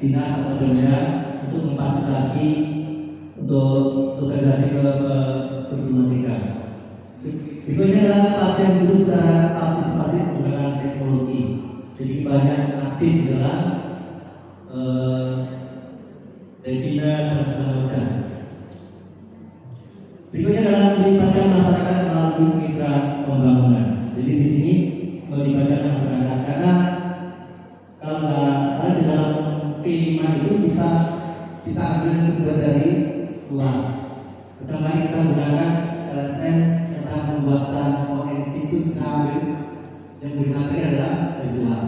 dinas atau Pemda untuk memfasilitasi untuk sosialisasi ke guru mereka. Berikutnya adalah pelatihan guru secara partisipatif menggunakan teknologi. Jadi banyak aktif dalam webinar dan segala macam. Berikutnya adalah melibatkan masyarakat melalui mitra pembangunan. Jadi di sini melibatkan masyarakat karena kalau nggak di dalam P5 itu bisa kita ambil sumber dari luar. Pertama kita gunakan LSM tentang pembuatan ONC itu kita ambil yang bermateri adalah dari luar.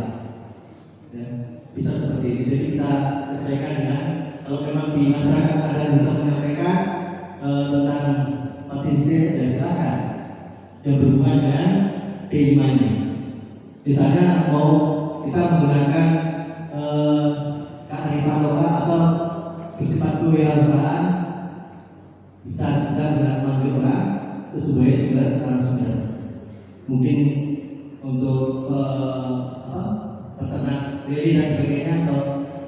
Ya, bisa seperti itu. Jadi kita sesuaikan dengan kalau memang di masyarakat ada yang bisa menyampaikan tentang potensi ya silakan yang berhubungan dengan P5 ini. Misalnya mau kita menggunakan kearifan lokal atau bersifat kewirausahaan, bisa kita dengan manggil orang sesuai sumber narasumber. Mungkin untuk peternak diri dan sebagainya atau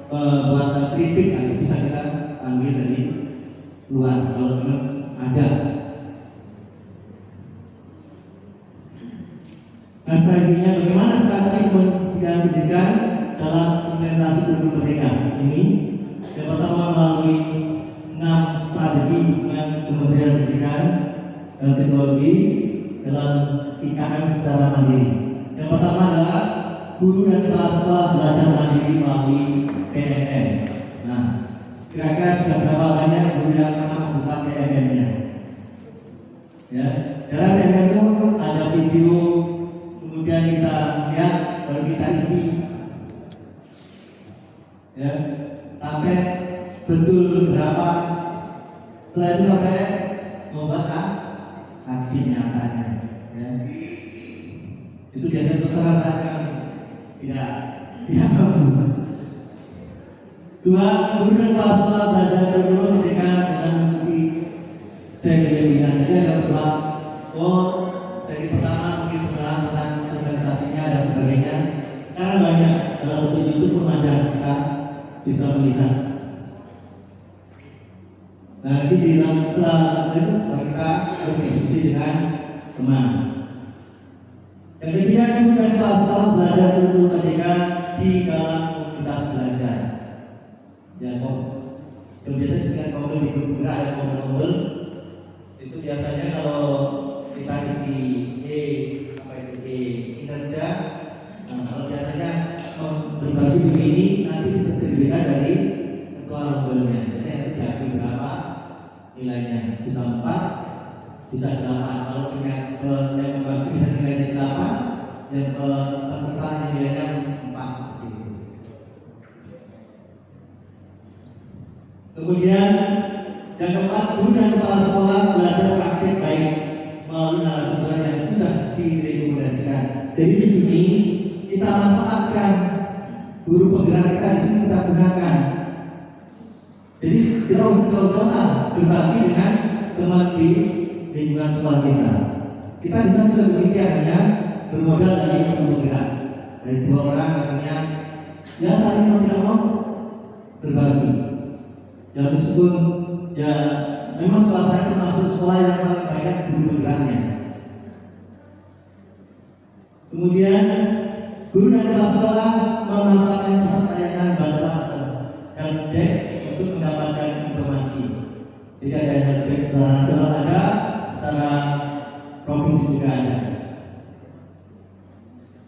pembuatan keripik bisa kita panggil dari luar kalau memang ada. Nah, strateginya bagaimana strategi pembinaan pendidikan dalam implementasi kurikulum merdeka ini? Yang pertama melalui 6 strategi dengan Kementerian Pendidikan dan Teknologi dalam IKN secara mandiri. Yang pertama adalah guru dan kepala sekolah belajar mandiri melalui PMM. Nah, kira-kira sudah berapa banyak guru yang pernah membuka PMM-nya? Ya, dalam PMM itu ada video, kemudian kita lihat, baru kita isi, ya, sampai betul berapa. Setelah itu sampai membuat aksi nyatanya. Ya. Itu biasanya terserah saja, tidak membuat. 2. Guru dan kepala sekolah belajar kurikulum merdeka dengan mengikuti seri webinar. Jadi ada beberapa seri pertama mungkin pengenalan tentang sosialisasinya dan sebagainya. Sekarang banyak dalam bentuk YouTube pun ada, kita bisa melihat. Nah, nanti di dalam setelah itu kita berdiskusi dengan teman. Yang ketiga, guru dan kepala sekolah belajar kurikulum merdeka di dalam komunitas belajar. Ya, biasanya disebut mobil di grup gerak dan mobil itu biasanya kalau kita isi kinerja. Nah, kalau biasanya berbagi begini nanti disertifikat dari ketua mobilnya. Jadi nanti diakui berapa nilainya, bisa 4, bisa 8. Kalau yang membagi bisa nilainya 8, yang peserta nilainya 4 seperti itu. Kemudian yang keempat, guru dan kepala sekolah belajar praktik baik melalui narasumber yang sudah direkomendasikan. Jadi di sini kita manfaatkan guru penggerak kita, di sini kita gunakan. Jadi kita harus jauh-jauh berbagi dengan teman di lingkungan sekolah kita. Kita bisa juga demikian, hanya bermodal dari guru penggerak, dari 2 orang akhirnya ya saling mau tidak mau berbagi. Ya meskipun ya memang sekolah saya termasuk sekolah yang paling banyak guru penggeraknya. Kemudian guru dan kepala sekolah memanfaatkan pusat layanan bantuan helpdesk untuk mendapatkan informasi. Jadi ada helpdesk secara nasional, ada secara provinsi juga ada.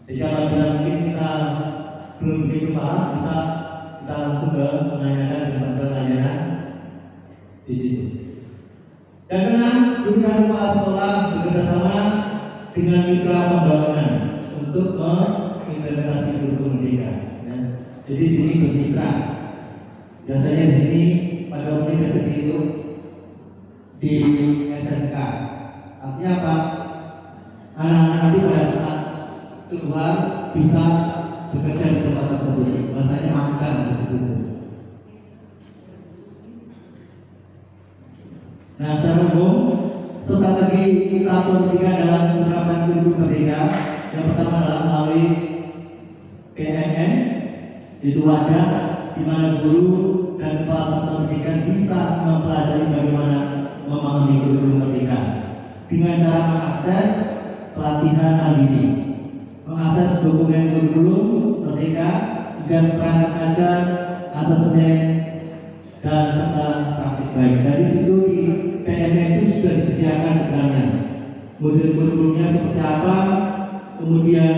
Jadi apabila mungkin kita belum begitu paham, bisa kita langsung ke menanyakan dan bantuan layanan di situ. Yang keenam, guru dan kepala sekolah bekerjasama dengan mitra pembangunan untuk mengimplementasi kurikulum merdeka. Ya. Jadi sini bermitra. Biasanya di sini pada umumnya biasanya itu di SMK. Artinya apa? Anak-anak nanti pada saat keluar bisa bekerja di tempat tersebut. Bahasanya magang tersebut. Nah, secara umum strategi satu pendidikan dalam menerapkan kurikulum merdeka yang pertama adalah melalui PMM, itu wadah di mana guru dan kepala satuan pendidikan bisa mempelajari bagaimana memahami kurikulum merdeka dengan cara mengakses pelatihan mandiri, mengakses dokumen kurikulum merdeka dan perangkat ajar, asesmen dan serta praktik baik. Dari situ di PMM itu sudah disediakan sebenarnya model kurikulumnya seperti apa, kemudian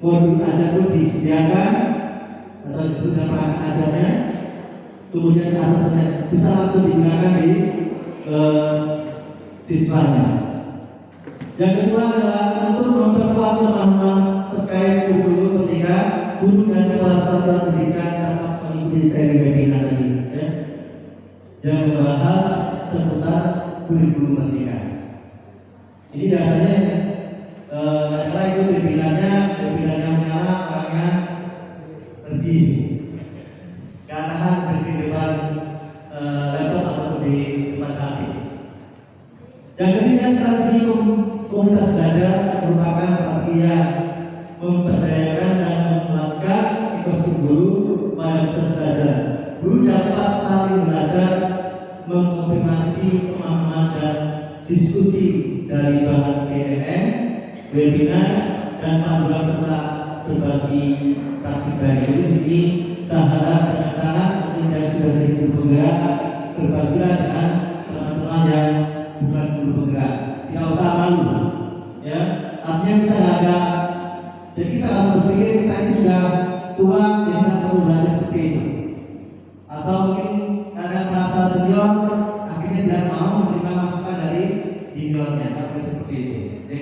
modul ajar itu disediakan atau disebut dengan perangkat ajarnya, kemudian asesmen bisa langsung digunakan di siswanya. Yang kedua adalah untuk memperkuat pemahaman terkait kurikulum merdeka, guru dan kepala satuan pendidikan dapat mengikuti seri webinar tadi ya, yang membahas seputar kurikulum merdeka. Ini biasanya adalah itu webinarnya menyala orangnya pergi ke arahan pergi di depan laptop atau di depan HP. Yang ketiga, strategi komunitas belajar merupakan strategi yang memberdayakan dan menguatkan ekosistem guru pada proses belajar. Guru dapat saling belajar, mengkonfirmasi pemahaman dan diskusi dari bahan PMM, webinar, dan panduan serta berbagi praktik baik. Jadi di sini sahabat dan sangat tidak sudah jadi guru penggerak, berbagilah dengan teman-teman yang bukan guru penggerak. Tidak usah malu, ya. Artinya kita ada, jadi kita harus berpikir kita ini sudah tua, jadi kita perlu belajar seperti itu. Atau mungkin ada merasa senior, akhirnya tidak mau menerima masukan dari juniornya, tapi seperti itu. Jadi